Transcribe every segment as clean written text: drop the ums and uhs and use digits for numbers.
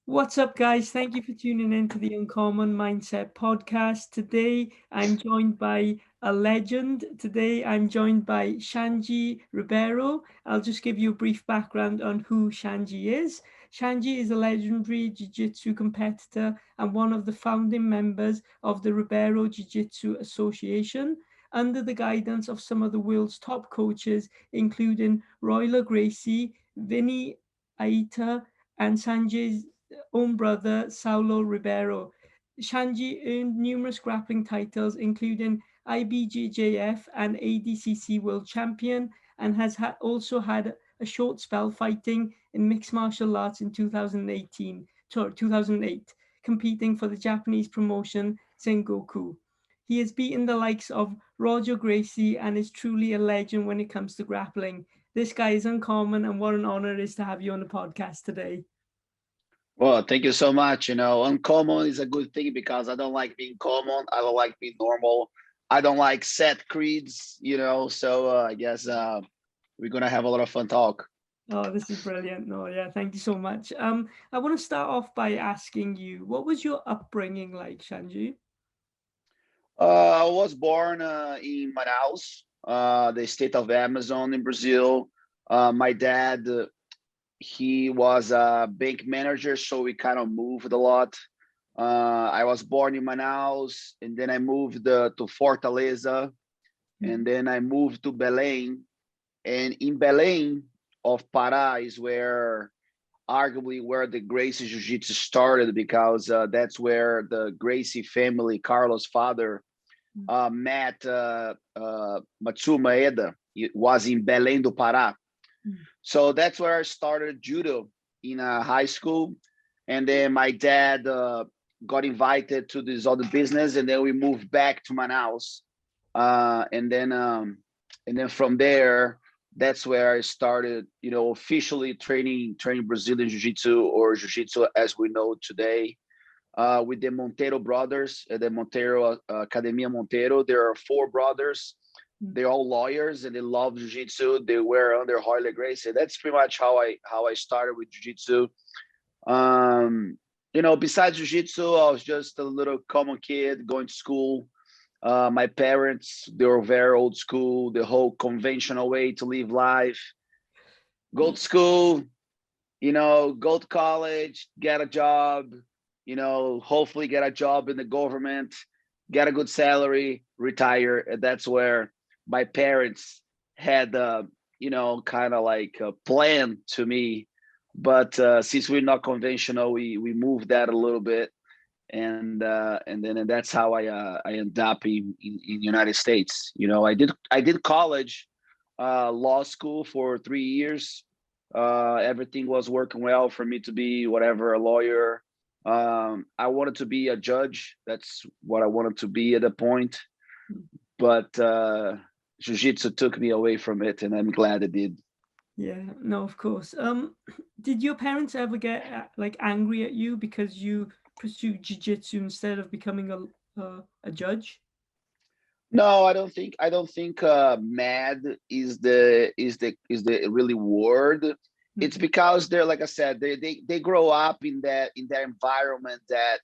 What's up, guys? Thank you for tuning in to the Uncommon Mindset podcast. Today, I'm joined by a legend. Today, I'm joined by Shanji Ribeiro. I'll just give you a brief background on who Shanji is. Shanji is a legendary Jiu-Jitsu competitor and one of the founding members of the Ribeiro Jiu-Jitsu Association, under the guidance of some of the world's top coaches, including Royler Gracie, Vini Aieta and Xande's own brother, Saulo Ribeiro. Shanji earned numerous grappling titles, including IBJJF and ADCC World Champion, and has also had a short spell fighting in mixed martial arts in 2008, competing for the Japanese promotion Sengoku. He has beaten the likes of Roger Gracie and is truly a legend when it comes to grappling. This guy is uncommon, and what an honor it is to have you on the podcast today. Well, thank you so much. Uncommon is a good thing because I don't like being common. I don't like being normal. I don't like set creeds, so I guess we're going to have a lot of fun talk. Oh, this is brilliant. No, yeah, thank you so much. I want to start off by asking you, what was your upbringing like, Shanji? I was born in Manaus, the state of Amazon in Brazil. My dad, he was a bank manager, so we kind of moved a lot. I was born in Manaus, and then I moved to Fortaleza, and then I moved to Belém. And in Belém of Pará is arguably where the Gracie Jiu-Jitsu started, because that's where the Gracie family, Carlos' father, met Matsu Maeda. It was in Belém do Pará. So that's where I started judo in high school. And then my dad got invited to this other business, and then we moved back to Manaus. And then from there, that's where I started, officially training Brazilian Jiu-Jitsu, or Jiu-Jitsu as we know today, with the Monteiro brothers at the Monteiro Academia Monteiro. There are 4 brothers. They're all lawyers and they love Jiu-Jitsu. They were under Royler Gracie. That's pretty much how I started with Jiu-Jitsu. Besides Jiu-Jitsu, I was just a little common kid going to school. My parents, they were very old school, the whole conventional way to live life. Go to school, go to college, get a job, hopefully get a job in the government, get a good salary, retire. And that's where my parents had, kind of like a plan to me. But since we're not conventional, we moved that a little bit. And that's how I ended up in United States. I did college, law school for 3 years. Everything was working well for me to be whatever, a lawyer. I wanted to be a judge. That's what I wanted to be at the point. But Jiu-Jitsu took me away from it, and I'm glad it did. Yeah, no, of course. Did your parents ever get angry at you because you pursued jiu-jitsu instead of becoming a judge? No, I don't think mad is the really word. It's because they're, like I said, they grow up in that environment, that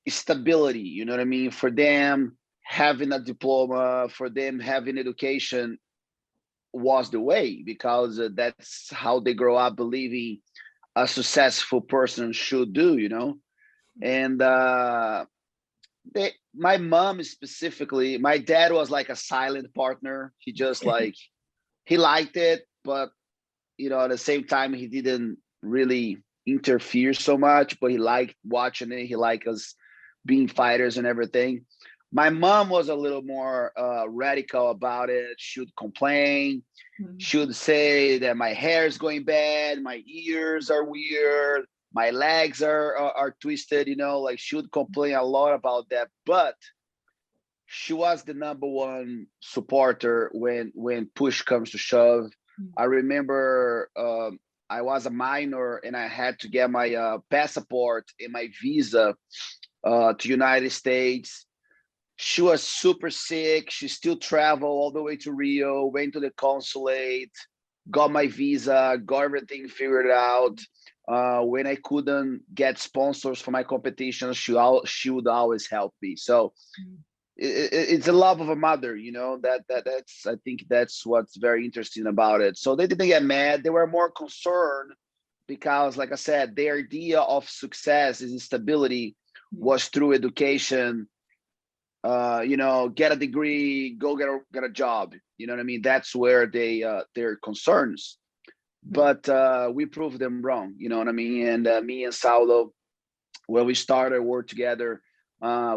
stability, you know what I mean? For them, having a diploma, for them having education was the way, because that's how they grow up believing a successful person should do, And my mom specifically, my dad was like a silent partner. He just he liked it, but at the same time, he didn't really interfere so much, but he liked watching it. He liked us being fighters and everything. My mom was a little more radical about it. She would complain. She would say that my hair is going bad, my ears are weird, my legs are twisted, she would complain a lot about that. But she was the number one supporter when push comes to shove. I remember I was a minor and I had to get my passport and my visa to United States. She was super sick. She still traveled all the way to Rio, went to the consulate, got my visa, got everything figured out. When I couldn't get sponsors for my competitions, she would always help me. So it's the love of a mother, you know, that's, I think that's what's very interesting about it. So they didn't get mad. They were more concerned because, like I said, their idea of success is stability was through education, you know, get a degree, go get a job. You know what I mean? That's where their concerns. But we proved them wrong. You know what I mean? And me and Saulo, when we started work together,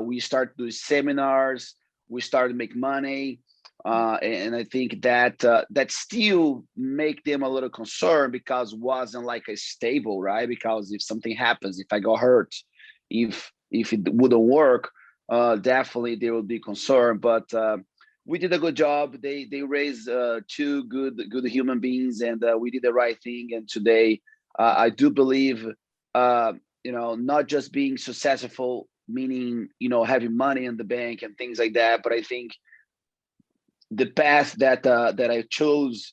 we started to do seminars. We started to make money, and I think that that still make them a little concerned because it wasn't like a stable, right? Because if something happens, if I got hurt, if it wouldn't work, definitely they would be concerned. But we did a good job. They raised two good human beings, and we did the right thing. And today, I do believe, you know, not just being successful, meaning, you know, having money in the bank and things like that, but I think the path that I chose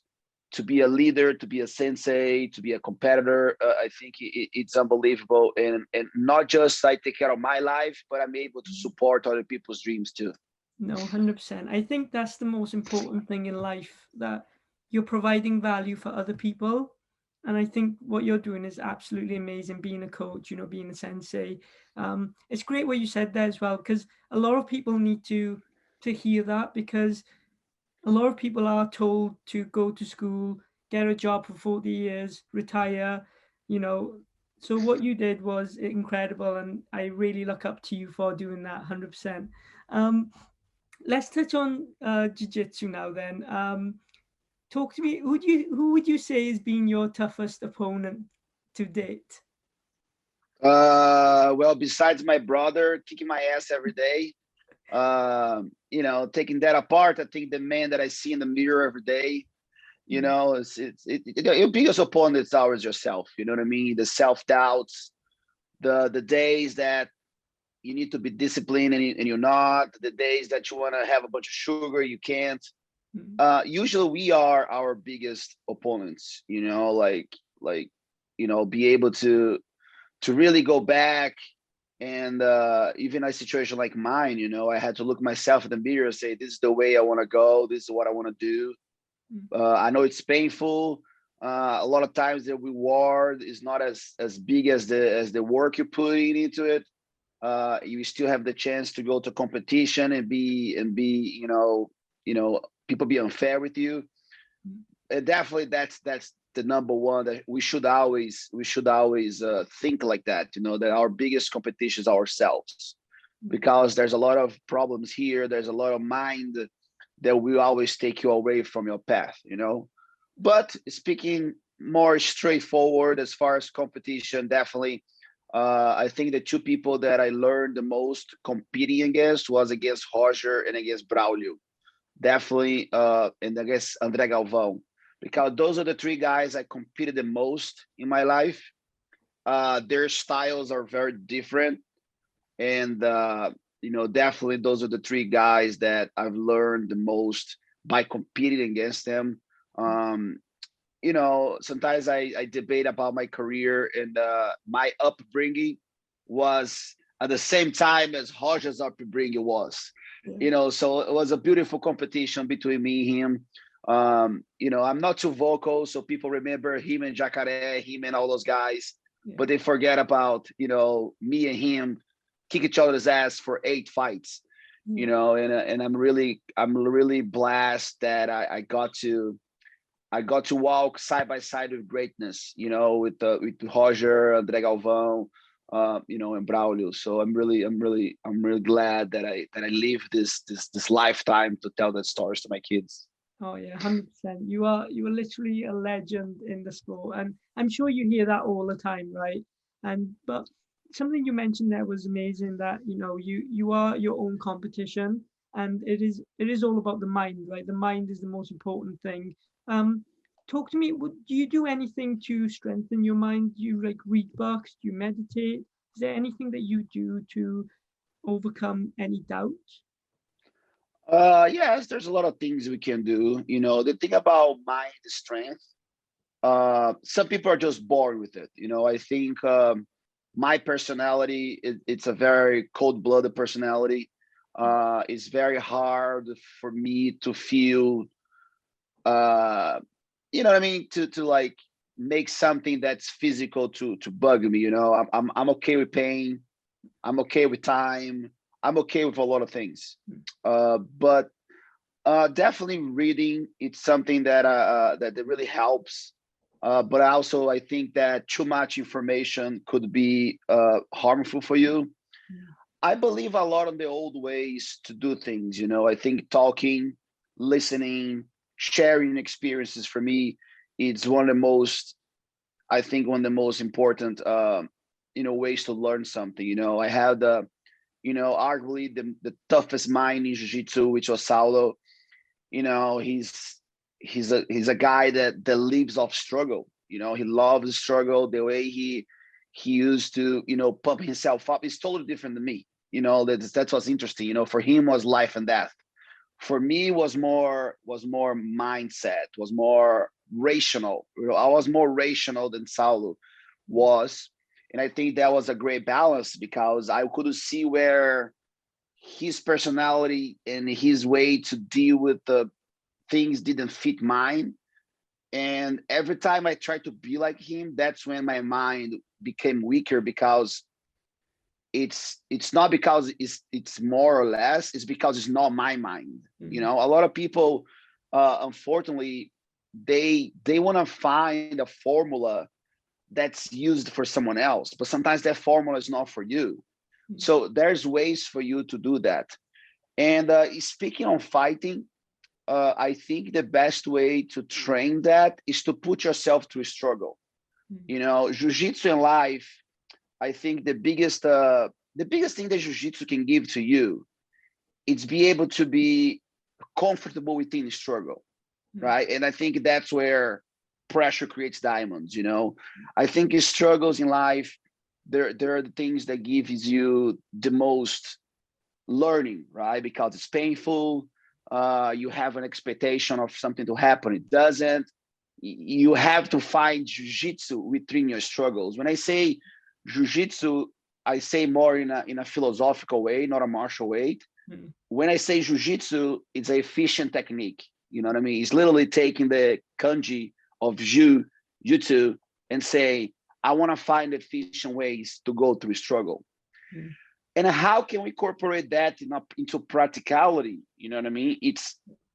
to be a leader, to be a sensei, to be a competitor, I think it's unbelievable. And not just I take care of my life, but I'm able to support other people's dreams too. No, 100%. I think that's the most important thing in life, that you're providing value for other people. And I think what you're doing is absolutely amazing, being a coach, you know, being a sensei. It's great what you said there as well, because a lot of people need to hear that, because a lot of people are told to go to school, get a job for 40 years, retire, you know. So what you did was incredible, and I really look up to you for doing that 100%. Let's touch on jiu-jitsu now then. Talk to me, who would you say has been your toughest opponent to date? Well, besides my brother kicking my ass every day, you know, taking that apart, I think the man that I see in the mirror every day, you know, your biggest opponent is always yourself. You know what I mean? The self-doubts, the days that you need to be disciplined and you're not, the days that you want to have a bunch of sugar, you can't. Usually we are our biggest opponents, you know, like, you know, be able to really go back. And even a situation like mine, you know, I had to look myself in the mirror and say, this is the way I want to go. This is what I want to do. I know it's painful. A lot of times the reward is not as big as the work you're putting into it. You still have the chance to go to competition and be, you know, people be unfair with you. And definitely that's the number one, that we should always think like that, you know, that our biggest competition is ourselves, because there's a lot of problems here. There's a lot of mind that will always take you away from your path, you know. But speaking more straightforward as far as competition, definitely, I think the two people that I learned the most competing against was against Roger and against Braulio. Definitely, and I guess André Galvão, because those are the three guys I competed the most in my life. Their styles are very different. And, you know, definitely those are the three guys that I've learned the most by competing against them. You know, sometimes I debate about my career, and my upbringing was at the same time as Roger's upbringing was. You know, so it was a beautiful competition between me and him. You know, I'm not too vocal, so people remember him and Jacaré, him and all those guys, but they forget about, you know, me and him kick each other's ass for 8 fights. You know, and I'm really blessed that I got to walk side by side with greatness, you know, with Roger, André Galvão, you know, and Braulio. So I'm really glad that I live this lifetime to tell that stories to my kids. Oh yeah, 100%. You are literally a legend in the sport, and I'm sure you hear that all the time, right? But something you mentioned there was amazing, that you know you are your own competition, and it is all about the mind, right? The mind is the most important thing. Talk to me. Do you do anything to strengthen your mind? Do you like read books? Do you meditate? Is there anything that you do to overcome any doubt? Yes, there's a lot of things we can do. You know, the thing about mind strength, some people are just born with it. You know, I think my personality, it's a very cold-blooded personality. It's very hard for me to feel, you know what I mean, to like make something that's physical to bug me. You know, I'm okay with pain. I'm okay with time. I'm okay with a lot of things. But definitely reading, it's something that that really helps. But also, I think that too much information could be harmful for you. I believe a lot on the old ways to do things. You know, I think talking, listening, sharing experiences for me, it's one of the most, I think, one of the most important, you know, ways to learn something. You know, I had, you know, arguably the toughest mind in jiu-jitsu, which was Saulo. You know, he's a guy that lives off struggle. You know, he loves the struggle. The way he used to, you know, pump himself up is totally different than me. You know, that's what's interesting. You know, for him was life and death. For me was more mindset, was more rational. You know, I was more rational than Saulo was. And I think that was a great balance, because I could see where his personality and his way to deal with the things didn't fit mine. And every time I tried to be like him, that's when my mind became weaker, because it's not because it's more or less, it's because it's not my mind. You know, a lot of people, unfortunately, they want to find a formula that's used for someone else, but sometimes that formula is not for you. So there's ways for you to do that. And speaking on fighting, I think the best way to train that is to put yourself through a struggle. You know, jiu-jitsu in life, I think the biggest thing that jiu-jitsu can give to you is be able to be comfortable within the struggle, right? And I think that's where pressure creates diamonds. You know, I think struggles in life, they're the things that gives you the most learning, right? Because it's painful. You have an expectation of something to happen, it doesn't. You have to find jiu-jitsu within your struggles. When I say jiu-jitsu, I say more in a philosophical way, not a martial way. When I say jiu-jitsu, it's an efficient technique. You know what I mean? It's literally taking the kanji of jiu-jitsu and say, I want to find efficient ways to go through struggle. And how can we incorporate that into practicality? You know what I mean?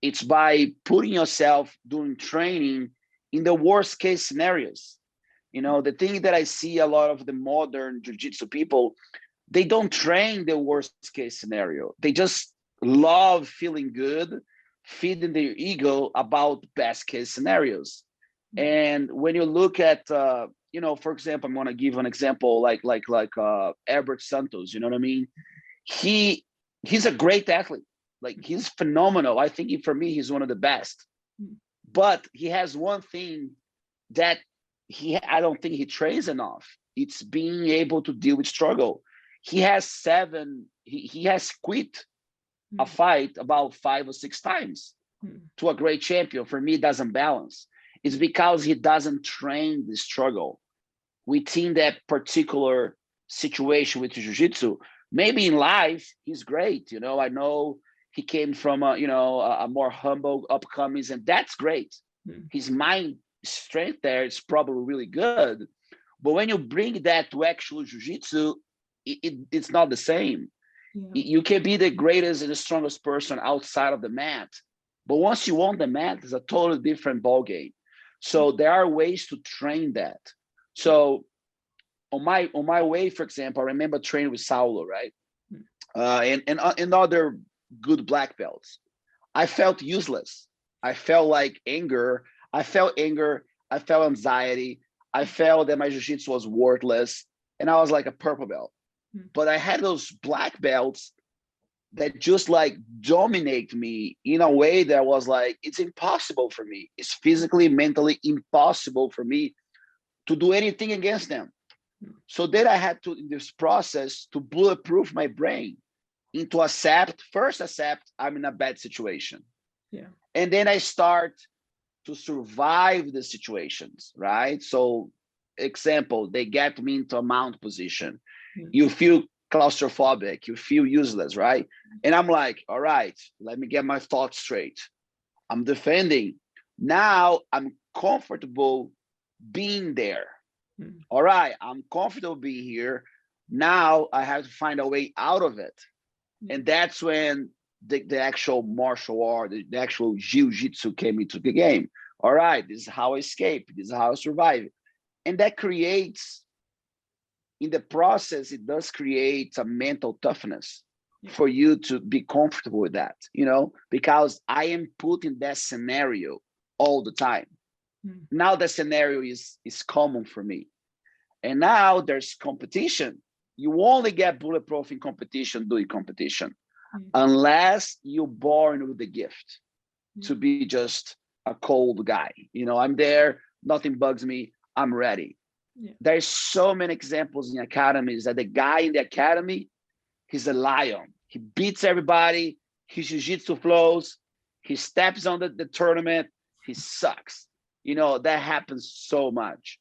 It's by putting yourself doing training in the worst case scenarios. You know, the thing that I see a lot of the modern jiu-jitsu people, they don't train the worst case scenario. They just love feeling good, feeding their ego about best case scenarios. And when you look at, you know, for example, I'm going to give an example like Herbert Santos. You know what I mean? He's a great athlete. Like, he's phenomenal. I think for me, he's one of the best. But he has one thing that I don't think he trains enough. It's being able to deal with struggle. He has quit a fight about 5 or 6 times to a great champion. For me, it doesn't balance. It's because he doesn't train the struggle within that particular situation with jiu-jitsu. Maybe in life, he's great. You know, I know he came from a more humble upcomings, and that's great. His mind strength there is probably really good. But when you bring that to actual jiu-jitsu, it's not the same. You can be the greatest and the strongest person outside of the mat, but once you on the mat, it's a totally different ballgame. So there are ways to train that. So on my way, for example, I remember training with Saulo, right? And other good black belts. I felt useless. I felt like anger. I felt anxiety. I felt that my jiu-jitsu was worthless. And I was like a purple belt. But I had those black belts that just like dominate me in a way that was like, it's impossible for me. It's physically, mentally impossible for me to do anything against them. So then I had to, in this process, to bulletproof my brain into first accept I'm in a bad situation. And then I start to survive the situations, right? So, example, they get me into a mount position. You feel claustrophobic, you feel useless, right? And I'm like, all right, let me get my thoughts straight. I'm defending. Now I'm comfortable being there. All right, I'm comfortable being here. Now I have to find a way out of it. And that's when the actual martial art, the actual jiu-jitsu came into the game. All right, this is how I escape. This is how I survive. And that creates, in the process, it does create a mental toughness for you to be comfortable with that, because I am put in that scenario all the time. Now the scenario is common for me. And now there's competition. You only get bulletproof in competition, doing competition, unless you're born with the gift to be just a cold guy. I'm there, nothing bugs me, I'm ready. There's so many examples in academies that the guy in the academy, he's a lion. He beats everybody, his jiu-jitsu flows, he steps on the tournament, he sucks. That happens so much.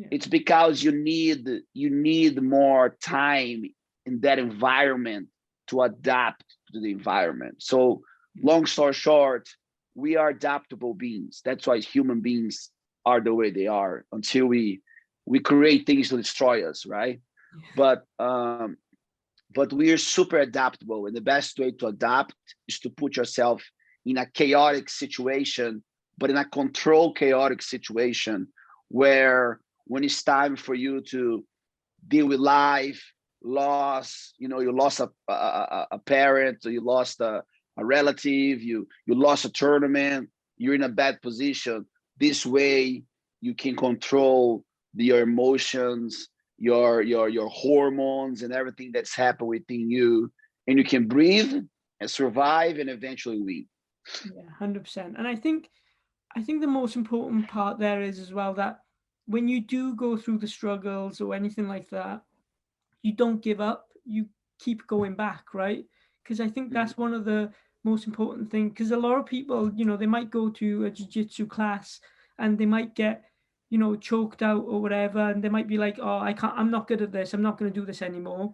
It's because you need more time in that environment to adapt to the environment. So long story short, we are adaptable beings. That's why human beings are the way they are until we create things to destroy us, right? But we are super adaptable, and the best way to adapt is to put yourself in a chaotic situation, but in a controlled chaotic situation where when it's time for you to deal with life, loss, you lost a parent, or you lost a relative, you lost a tournament, you're in a bad position. This way you can control your emotions, your hormones, and everything that's happened within you, and you can breathe and survive and eventually win. Yeah, 100%. And I think the most important part there is as well that when you do go through the struggles or anything like that, you don't give up. You keep going back, right? Because I think that's one of the most important things. Because a lot of people, they might go to a jiu-jitsu class and they might get, choked out or whatever, and they might be like, "Oh, I'm not good at this. I'm not going to do this anymore."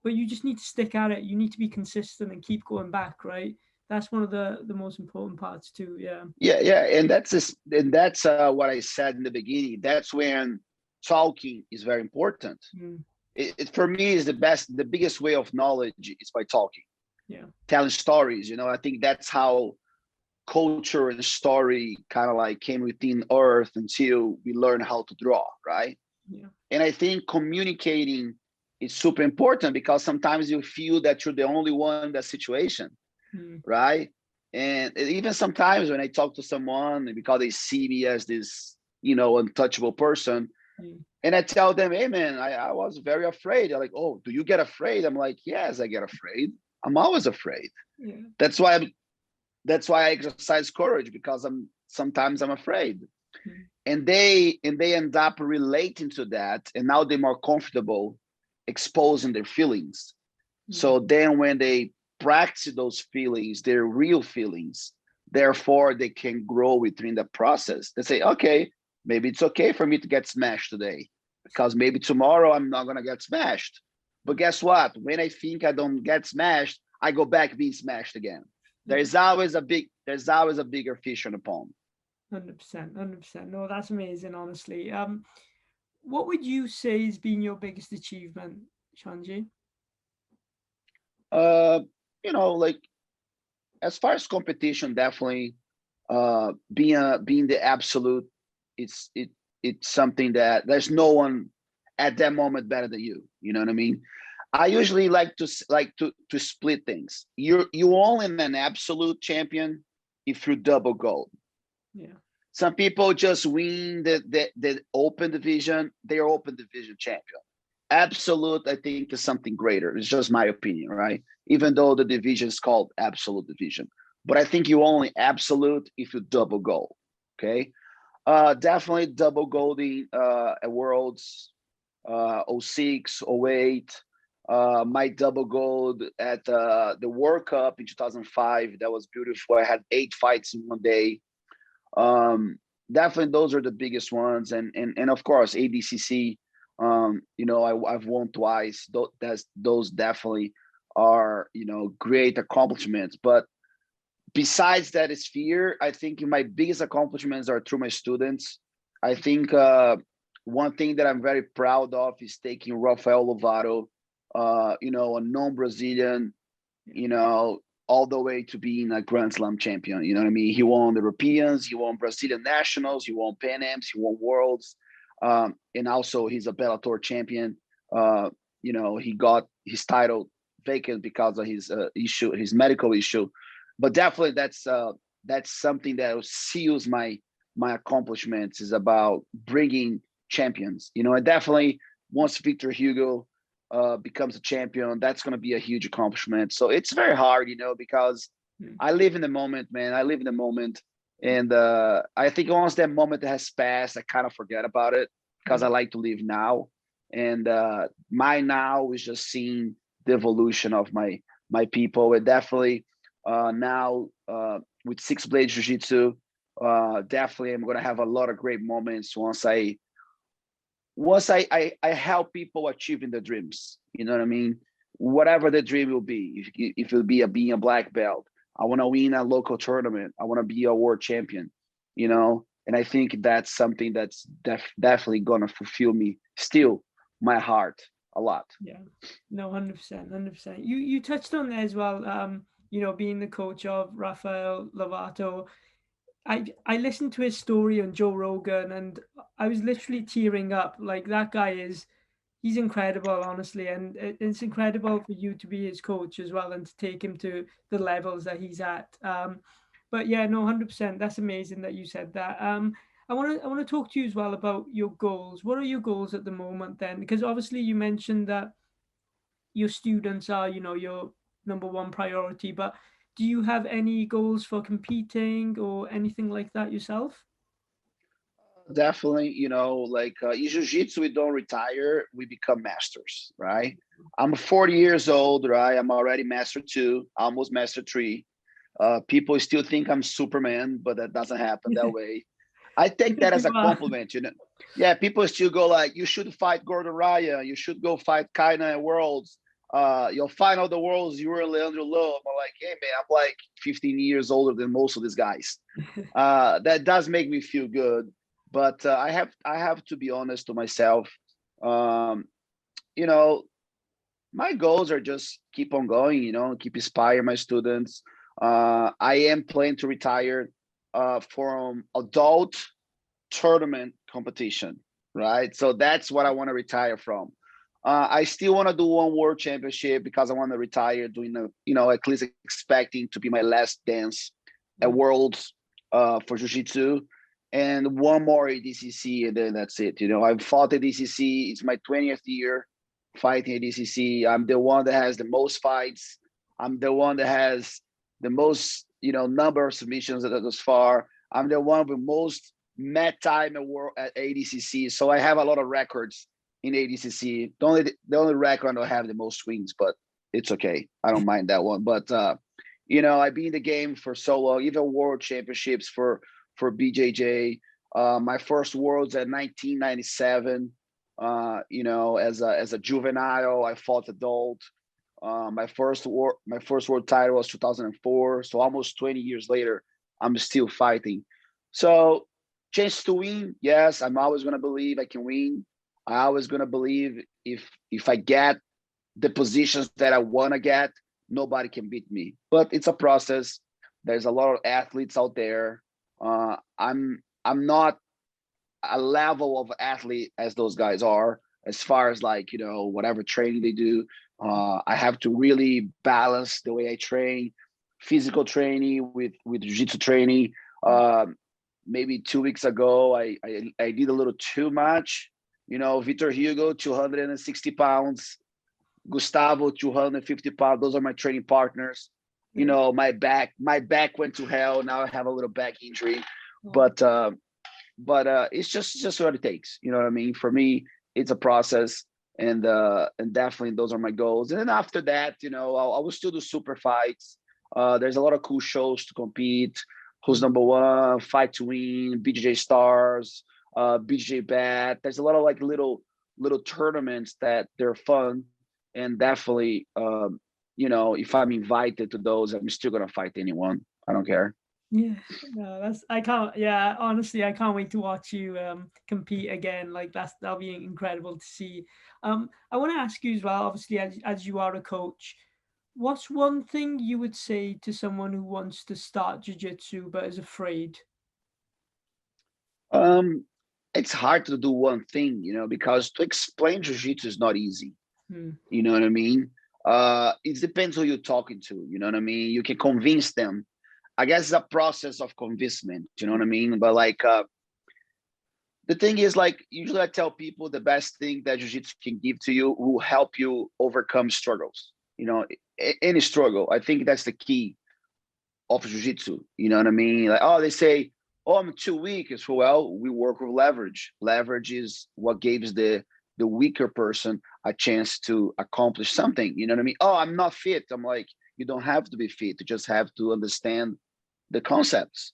But you just need to stick at it. You need to be consistent and keep going back, right? That's one of the most important parts too. Yeah. Yeah, and that's what I said in the beginning. That's when talking is very important. It for me is the biggest way of knowledge is by talking. Telling stories. I think that's how culture and story kind of like came within Earth until we learn how to draw, right? And I think communicating is super important, because sometimes you feel that you're the only one in that situation, right? And even sometimes when I talk to someone, because they see me as this, untouchable person, and I tell them, "Hey man, I was very afraid." They're like, "Oh, do you get afraid?" I'm like, "Yes, I get afraid. I'm always afraid." That's why I exercise courage, because sometimes I'm afraid. And they end up relating to that, and now they're more comfortable exposing their feelings. So then when they practice those feelings, their real feelings, therefore they can grow within the process. They say, okay, maybe it's okay for me to get smashed today, because maybe tomorrow I'm not going to get smashed. But guess what? When I think I don't get smashed, I go back being smashed again. There's always a bigger fish on the pond. 100%, 100%. No, that's amazing, honestly. What would you say has been your biggest achievement, Shanji? Like, as far as competition, definitely being the absolute, it's something that there's no one at that moment better than you. You know what I mean? I usually like to split things. You only an absolute champion if you double gold. Some people just win the open division. They're open division champion. Absolute, I think, is something greater. It's just my opinion, right? Even though the division is called absolute division, but I think you only absolute if you double gold. Okay, definitely double golding at Worlds 06, 08. My double gold at the World Cup in 2005. That was beautiful. I had 8 fights in one day. definitely those are the biggest ones, and of course ADCC. I've won twice. Those definitely are great accomplishments. But besides that sphere, I think my biggest accomplishments are through my students. I think one thing that I'm very proud of is taking Rafael Lovato, a non-Brazilian, all the way to being a Grand Slam champion. You know what I mean? He won the Europeans, he won Brazilian Nationals, he won Pan Ams, he won Worlds, and also he's a Bellator champion. He got his title vacant because of his his medical issue. But definitely that's something that seals my accomplishments, is about bringing champions. And definitely once Victor Hugo becomes a champion, that's going to be a huge accomplishment. So it's very hard, because I live in the moment, man. I live in the moment. And I think once that moment has passed, I kind of forget about it, because I like to live now. And my now is just seeing the evolution of my people. And definitely now with Six Blades Jiu-Jitsu, definitely I'm going to have a lot of great moments once I help people achieving their dreams. You know what I mean? Whatever the dream will be, if it will be being a black belt, I want to win a local tournament, I want to be a world champion, and I think that's something that's definitely going to fulfill me, still my heart a lot. Yeah, no, 100%, 100%. You touched on there as well, being the coach of Rafael Lovato. I listened to his story on Joe Rogan, and I was literally tearing up. Like, that guy he's incredible, honestly, and it's incredible for you to be his coach as well and to take him to the levels that he's at. But yeah, no, 100%. That's amazing that you said that. I want to talk to you as well about your goals. What are your goals at the moment then? Because obviously you mentioned that your students are, your number one priority, but do you have any goals for competing or anything like that yourself? Definitely, like in jiu-jitsu, we don't retire, we become masters, right? I'm 40 years old, right? I'm already master 2, almost master 3. People still think I'm Superman, but that doesn't happen that way. I take that as a compliment, Yeah, people still go like, you should fight Gordon Ryan, you should go fight Kaina at Worlds. You'll find out the worlds, you were Leandro Lowe. I'm like, hey man, I'm like 15 years older than most of these guys. That does make me feel good. But I have to be honest to myself. You know, my goals are just keep on going. Keep inspiring my students. I am planning to retire from adult tournament competition, right? So that's what I want to retire from. I still want to do one world championship because I want to retire doing at least expecting to be my last dance at Worlds for Jiu-Jitsu, and one more ADCC, and then that's it. I've fought ADCC. It's my 20th year fighting ADCC. I'm the one that has the most fights. I'm the one that has the most, number of submissions thus far. I'm the one with most mat time at ADCC. So I have a lot of records in ADCC. The only record I don't have the most wins, but it's okay. I don't mind that one. But I've been in the game for so long, even world championships for BJJ. My first worlds at 1997. As a juvenile, I fought adult. My first world title was 2004. So almost 20 years later, I'm still fighting. So chance to win, yes. I'm always gonna believe I can win. I always gonna believe if I get the positions that I wanna get, nobody can beat me. But it's a process. There's a lot of athletes out there. I'm not a level of athlete as those guys are, as far as whatever training they do. I have to really balance the way I train, physical training with jiu-jitsu training. Maybe 2 weeks ago, I did a little too much. Victor Hugo, 260 pounds, Gustavo, 250 pounds. Those are my training partners. My back went to hell. Now I have a little back injury, but it's just what it takes. You know what I mean? For me, it's a process, and definitely those are my goals. And then after that, I will still do super fights. There's a lot of cool shows to compete. Who's Number One, Fight to Win, BJJ Stars, BJJ Bat. There's a lot of like little tournaments that they're fun, and definitely, you know, if I'm invited to those, I'm still gonna fight anyone. I don't care. Yeah, no, I can't. Yeah, honestly, I can't wait to watch you compete again. Like that'll be incredible to see. I want to ask you as well. Obviously, as you are a coach, what's one thing you would say to someone who wants to start jiu-jitsu but is afraid? Um, it's hard to do one thing, you know, because to explain jiu-jitsu is not easy. Hmm. You know what I mean? It depends who you're talking to. You know what I mean? You can convince them. I guess it's a process of convincement. You know what I mean? But like, the thing is, like, usually I tell people the best thing that jiu-jitsu can give to you will help you overcome struggles. You know, any struggle. I think that's the key of jiu-jitsu. You know what I mean? Like, oh, they say, oh, I'm too weak. It's well, we work with leverage. Leverage is what gives the weaker person a chance to accomplish something. You know what I mean? Oh, I'm not fit. I'm like, you don't have to be fit. You just have to understand the concepts,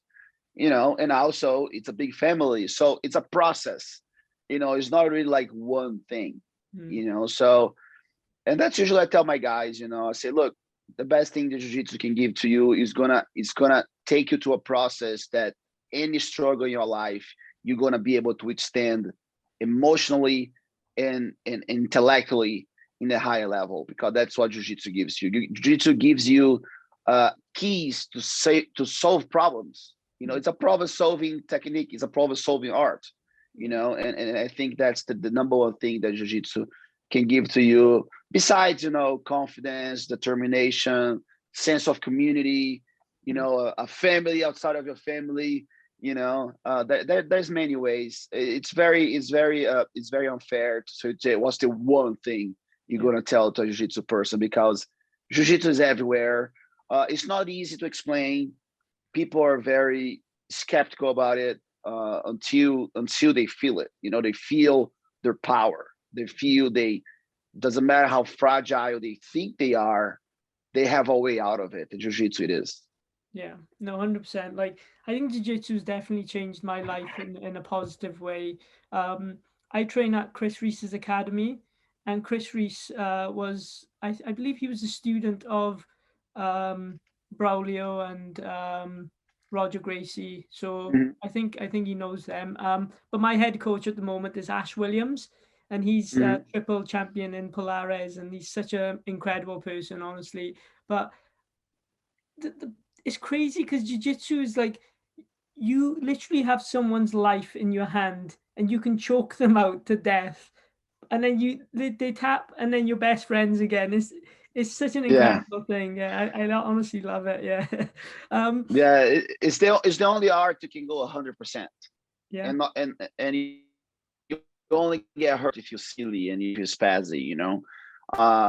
you know, and also it's a big family. So it's a process, you know, it's not really like one thing, Hmm. you know. So, and that's usually I tell my guys, you know, I say, look, the best thing that jiu-jitsu can give to you is gonna take you to a process that any struggle in your life, you're gonna be able to withstand emotionally and intellectually in a higher level, because that's what jiu-jitsu gives you. Jiu-jitsu gives you keys to solve problems. You know, it's a problem solving technique, it's a problem solving art, you know, and I think that's the number one thing that jiu-jitsu can give to you, besides, you know, confidence, determination, sense of community, you know, a family outside of your family. You know, there's many ways. It's very unfair to say what's the one thing you're Yeah. gonna tell to a jiu-jitsu person, because jiu-jitsu is everywhere. It's not easy to explain. People are very skeptical about it until they feel it. You know, they feel their power. They feel they doesn't matter how fragile they think they are, they have a way out of it. In jiu-jitsu, it is. Yeah, no, 100%. Like, I think jiu-jitsu has definitely changed my life in a positive way. Um, I train at Chris Reese's academy, and Chris Reese I believe he was a student of um, Braulio and Roger Gracie. So Mhm. I think he knows them. But my head coach at the moment is Ash Williams, and he's a Mhm. triple champion in Polares, and he's such an incredible person, honestly. But the it's crazy because jiu-jitsu is like you literally have someone's life in your hand and you can choke them out to death, and then they tap and then you're best friends again. It's such an Yeah, incredible thing. Yeah, I honestly love it. Yeah. yeah. It's the only art you can go 100%, Yeah. and not and you only get hurt if you're silly and if you're spazzy. You know,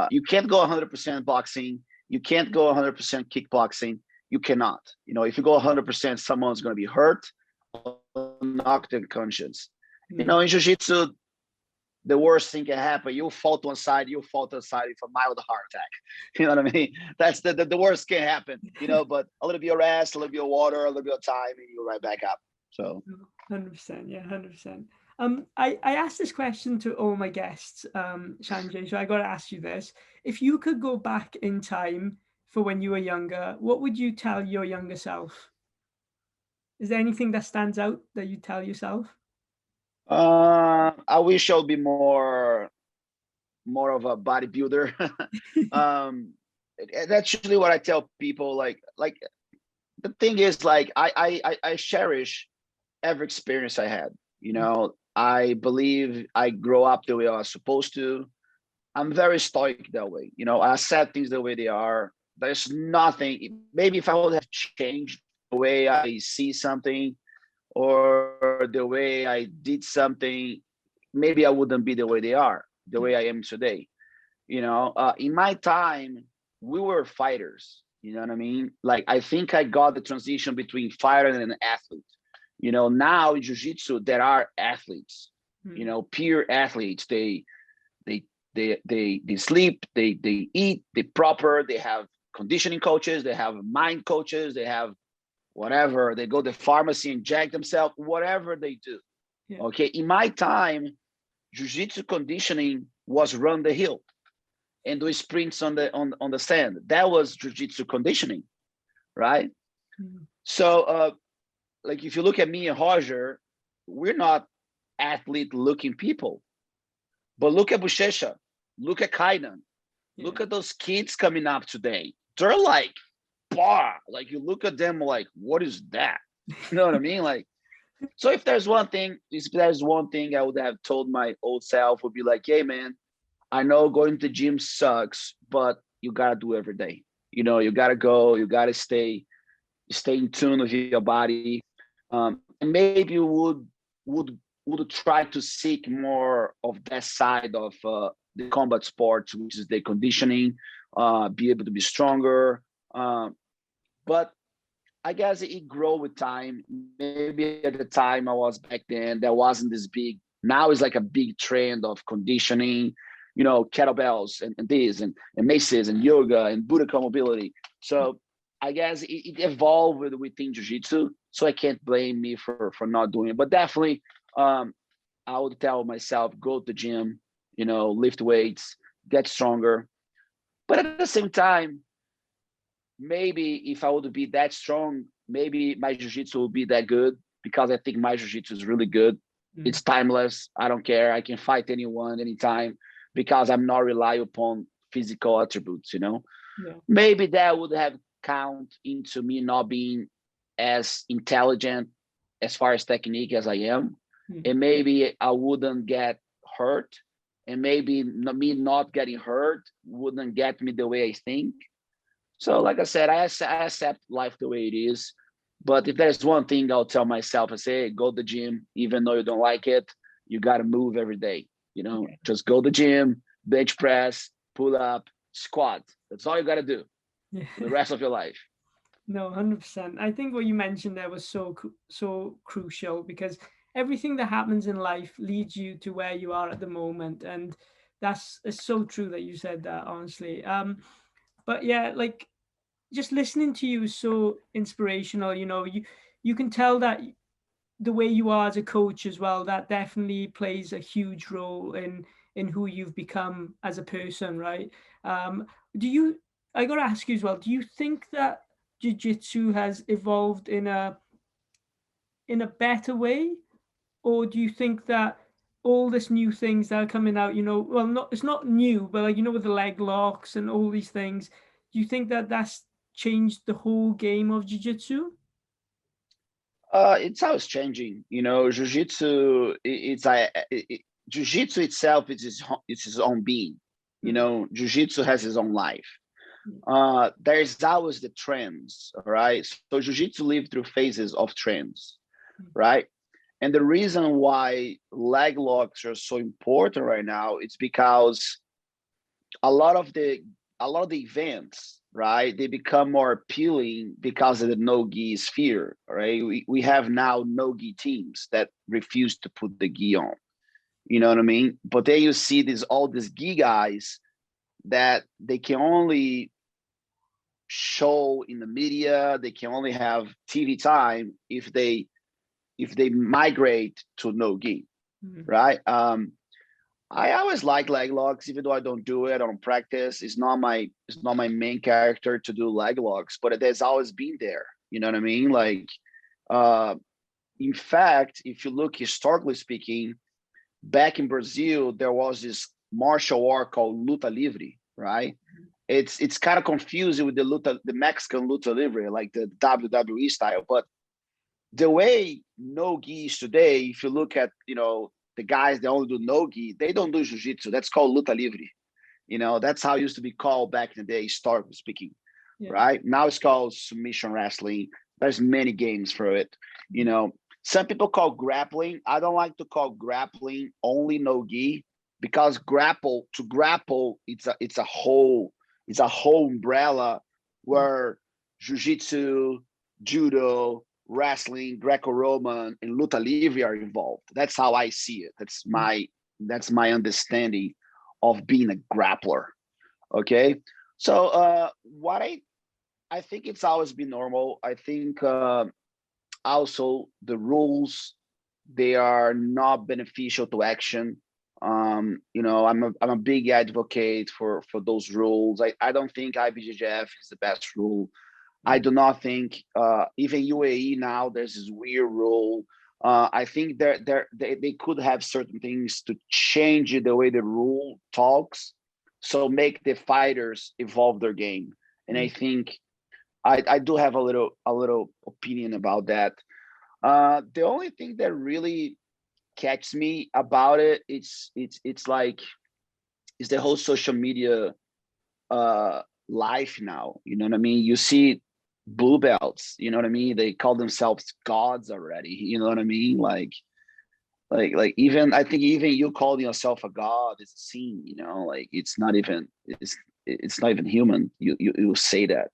you can't go 100% boxing. You can't go 100% kickboxing. You cannot. You know, if you go 100%, someone's going to be hurt or knocked unconscious. You Mm. know, in jiu-jitsu, the worst thing can happen. You'll fall to one side, you'll fall to the side with a mild heart attack. You know what I mean? That's the worst can happen, you know, but a little bit of rest, a little bit of water, a little bit of time, and you're right back up. So 100%. Yeah, 100%. I asked this question to all my guests, Shanji, so I got to ask you this. If you could go back in time for when you were younger, what would you tell your younger self? Is there anything that stands out that you tell yourself? I wish I would be more of a bodybuilder. um, that's usually what I tell people. Like the thing is, like I cherish every experience I had. You know, I believe I grow up the way I was supposed to. I'm very stoic that way. You know, I accept things the way they are. There's nothing. Maybe if I would have changed the way I see something or the way I did something, maybe I wouldn't be the way they are, the Yeah. way I am today. You know, in my time, we were fighters. You know what I mean? Like, I think I got the transition between fighter and an athlete. You know, now in jiu-jitsu, there are athletes, you Mm. know, pure athletes. They they sleep, they eat, they proper, they have conditioning coaches, they have mind coaches, they have whatever. They go to the pharmacy, inject themselves, whatever they do. Yeah. Okay. In my time, jiu-jitsu conditioning was run the hill and do sprints on the sand. That was jiu-jitsu conditioning, right? Mm-hmm. So like if you look at me and Roger, we're not athlete-looking people. But look at Buchecha, look at Kainan, look at those kids coming up today. They're like, bar. Like you look at them like, what is that? You know what I mean? Like, so if there's one thing I would have told my old self would be like, hey man, I know going to the gym sucks, but you gotta do every day. You know, you gotta go, you gotta stay in tune with your body. And maybe you would try to seek more of that side of the combat sports, which is the conditioning, be able to be stronger. But I guess it grow with time. Maybe at the time I was back then, there wasn't this big. Now it's like a big trend of conditioning, you know, kettlebells and this and maces and yoga and Budokan mobility. So I guess it evolved within jiu-jitsu. So I can't blame me for not doing it. But definitely, I would tell myself, go to the gym, you know, lift weights, get stronger. But at the same time, maybe if I would be that strong, maybe my jiu-jitsu will be that good because I think my jiu-jitsu is really good. It's timeless. I don't care. I can fight anyone, anytime, because I'm not relying upon physical attributes, you know? Yeah. Maybe that would have count into me not being as intelligent as far as technique as I am. And maybe I wouldn't get hurt. And maybe me not getting hurt wouldn't get me the way I think. So like I said, I accept life the way it is. But if there's one thing I'll tell myself, I say, go to the gym, even though you don't like it, you got to move every day. You know, just go to the gym, bench press, pull up, squat. That's all you got to do for the rest of your life. No, 100%. I think what you mentioned there was so crucial because everything that happens in life leads you to where you are at the moment, and it's so true that you said that, honestly. But yeah, like just listening to you is so inspirational. You know, you can tell that the way you are as a coach as well, that definitely plays a huge role in who you've become as a person, right? Do you? I got to ask you as well. Do you think that jiu-jitsu has evolved in a better way, or do you think that all this new things that are coming out, you know, well, not it's not new, but like, you know, with the leg locks and all these things, do you think that that's changed the whole game of jiu-jitsu? It's always changing, you know. Jiu-jitsu, jiu-jitsu itself it's his own being. You know, jiu-jitsu has his own life. There's always the trends, right? So jiu-jitsu lives through phases of trends, right? And the reason why leg locks are so important right now, it's because a lot of the events, right, they become more appealing because of the no-gi sphere, right? We have now no-gi teams that refuse to put the gi on, you know what I mean? But then you see all these gi guys that they can only show in the media, they can only have TV time if they migrate to no-gi, right? I always like leg locks, even though I don't do it, I don't practice. It's not my main character to do leg locks, but it has always been there. You know what I mean? Like, in fact, if you look historically speaking, back in Brazil, there was this martial art called luta livre, right? It's kind of confusing with the Mexican luta livre, like the WWE style. But the way no-gi is today, if you look at, you know, the guys that only do no-gi, they don't do jiu-jitsu. That's called luta livre. You know, that's how it used to be called back in the day, historically speaking, right? Now it's called submission wrestling. There's many games for it. You know, some people call grappling. I don't like to call grappling only no-gi because grapple, it's a whole umbrella where jiu-jitsu, judo, wrestling, Greco-Roman, and luta livre are involved. That's how I see it. That's my understanding of being a grappler. Okay, so what I I think it's always been normal. I think also the rules, they are not beneficial to action. I'm a big advocate for those rules. I don't think IBJJF is the best rule. I do not think even UAE now there's this weird rule. I think they could have certain things to change the way the rule talks, so make the fighters evolve their game. And I think I do have a little opinion about that. The only thing that really catches me about it, it's like it's the whole social media life now. You know what I mean? You see blue belts, you know what I mean? They call themselves gods already. You know what I mean? Like even I think even you calling yourself a god is a sin, like it's not even human. You say that,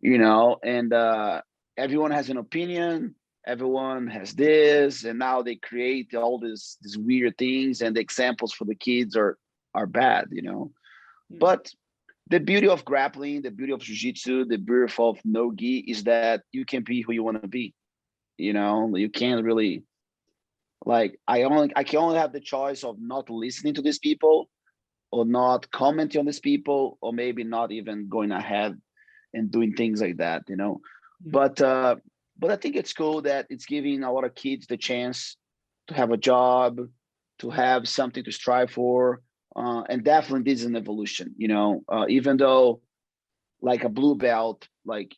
and everyone has an opinion, everyone has this, and now they create all these weird things, and the examples for the kids are bad. But the beauty of grappling, the beauty of jiu-jitsu, the beauty of no-gi is that you can be who you want to be. You can't really, like, I can only have the choice of not listening to these people, or not commenting on these people, or maybe not even going ahead and doing things like that. But I think it's cool that it's giving a lot of kids the chance to have a job, to have something to strive for. And definitely this is an evolution, even though like a blue belt, like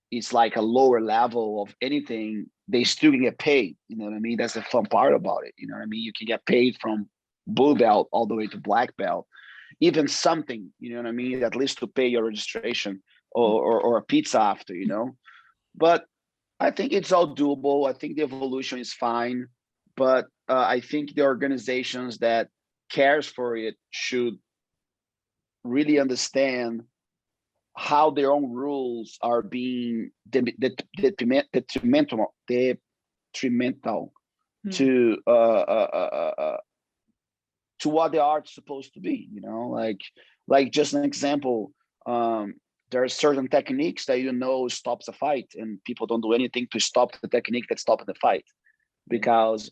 it's like a lower level of anything, they still can get paid. You know what I mean? That's the fun part about it. You know what I mean? You can get paid from blue belt all the way to black belt, even something, you know what I mean? At least to pay your registration or a pizza after. But I think it's all doable. I think the evolution is fine, but I think the organizations that cares for it should really understand how their own rules are being detrimental to what the art's supposed to be. Like just an example, there are certain techniques that stops a fight, and people don't do anything to stop the technique that stops the fight, because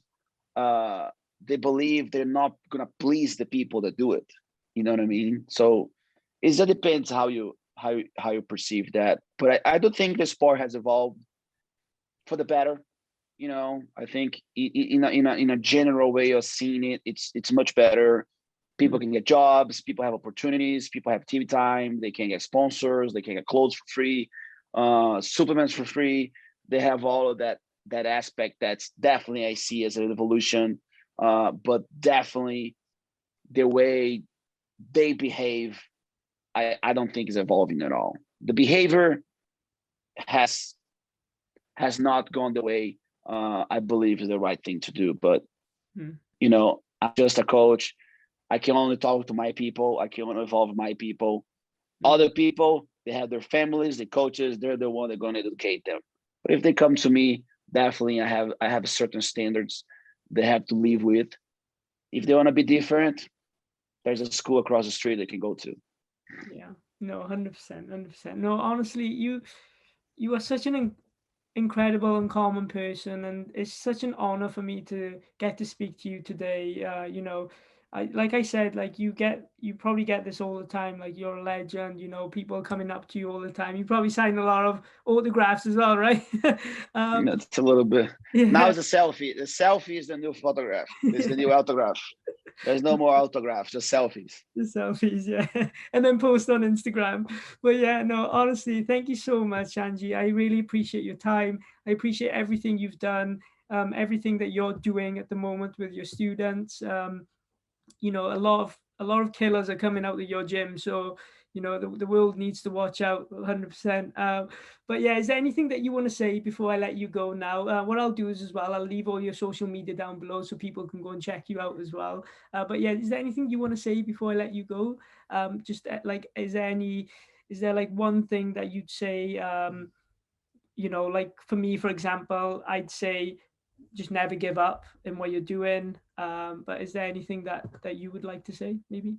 they believe they're not gonna please the people that do it. You know what I mean? So it depends how you perceive that. But I do think the sport has evolved for the better. I think in a general way of seeing it, it's much better. People can get jobs, people have opportunities, people have TV time, they can get sponsors, they can get clothes for free, supplements for free. They have all of that aspect that's definitely I see as an evolution. But definitely the way they behave, I don't think is evolving at all. The behavior has not gone the way I believe is the right thing to do. But I'm just a coach. I can only talk to my people. I can only involve my people. Other people, they have their families, the coaches, they're the one that are going to educate them. But if they come to me, definitely I have certain standards they have to live with. If they want to be different, there's a school across the street they can go to. Yeah, no, 100%, 100%. No, honestly, you are such an incredible and common person, and it's such an honor for me to get to speak to you today. Like I said, like you probably get this all the time. Like you're a legend. People coming up to you all the time. You probably sign a lot of autographs as well, right? It's a little bit. Yeah. Now it's a selfie. The selfie is the new photograph. It's the new autograph. There's no more autographs, just selfies. The selfies, yeah, and then post on Instagram. But yeah, no, honestly, thank you so much, Shanji. I really appreciate your time. I appreciate everything you've done, everything that you're doing at the moment with your students. A lot of killers are coming out of your gym, so the world needs to watch out 100%. But yeah, is there anything that you want to say before I let you go now? What I'll do is as well, I'll leave all your social media down below so people can go and check you out as well. But yeah, is there anything you want to say before I let you go? Just like, is there like one thing that you'd say? Like for me, for example, I'd say just never give up in what you're doing. But is there anything that you would like to say, maybe?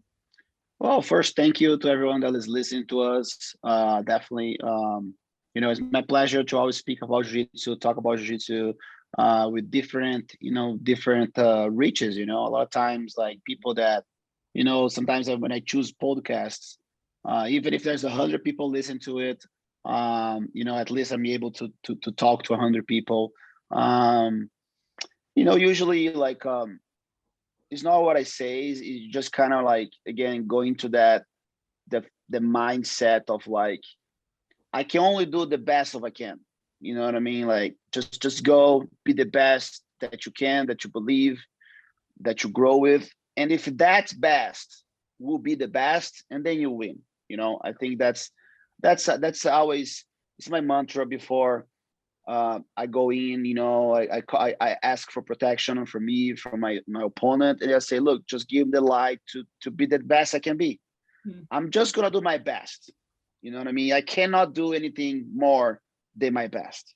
Well, first, thank you to everyone that is listening to us. Definitely, it's my pleasure to always speak about jiu-jitsu, talk about jiu-jitsu with different, different reaches. A lot of times, like people that, sometimes when I choose podcasts, even if there's 100 people listen to it, at least I'm able to talk to 100 people. Usually like it's not what I say. It's just kind of like, again, going to that the mindset of like, I can only do the best of I can. You know what I mean? Like just go be the best that you can, that you believe, that you grow with. And if that's best, will be the best, and then you win. I think that's always, it's my mantra before I go in. I ask for protection from me, from my opponent, and I say, look, just give the light to be the best I can be. I'm just gonna do my best. You know what I mean? I cannot do anything more than my best.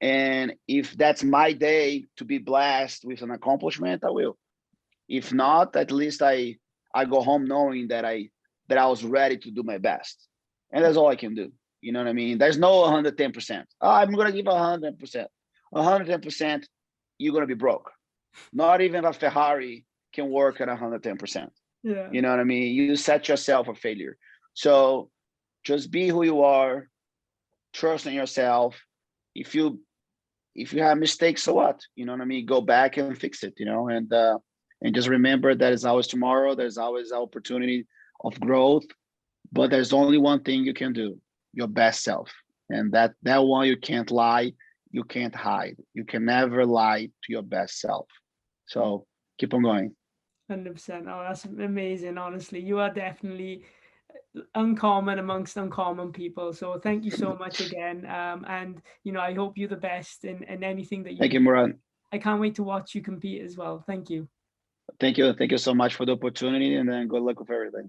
And if that's my day to be blessed with an accomplishment, I will. If not, at least I go home knowing that I was ready to do my best, and that's all I can do. You know what I mean? There's no 110%. Oh, I'm gonna give 100%. 110%, you're gonna be broke. Not even a Ferrari can work at 110%. Yeah. You know what I mean? You set yourself a failure. So just be who you are. Trust in yourself. If you have mistakes, so what? You know what I mean? Go back and fix it. And just remember that there's always tomorrow. There's always opportunity of growth. But there's only one thing you can do: your best self. And that one, you can't lie, you can't hide. You can never lie to your best self. So keep on going. 100%. Oh, that's amazing. Honestly, you are definitely uncommon amongst uncommon people. So thank you so much again. And I hope you the best in anything that you Thank do. you, Murat. I can't wait to watch you compete as well. Thank you. Thank you. Thank you so much for the opportunity, and then good luck with everything.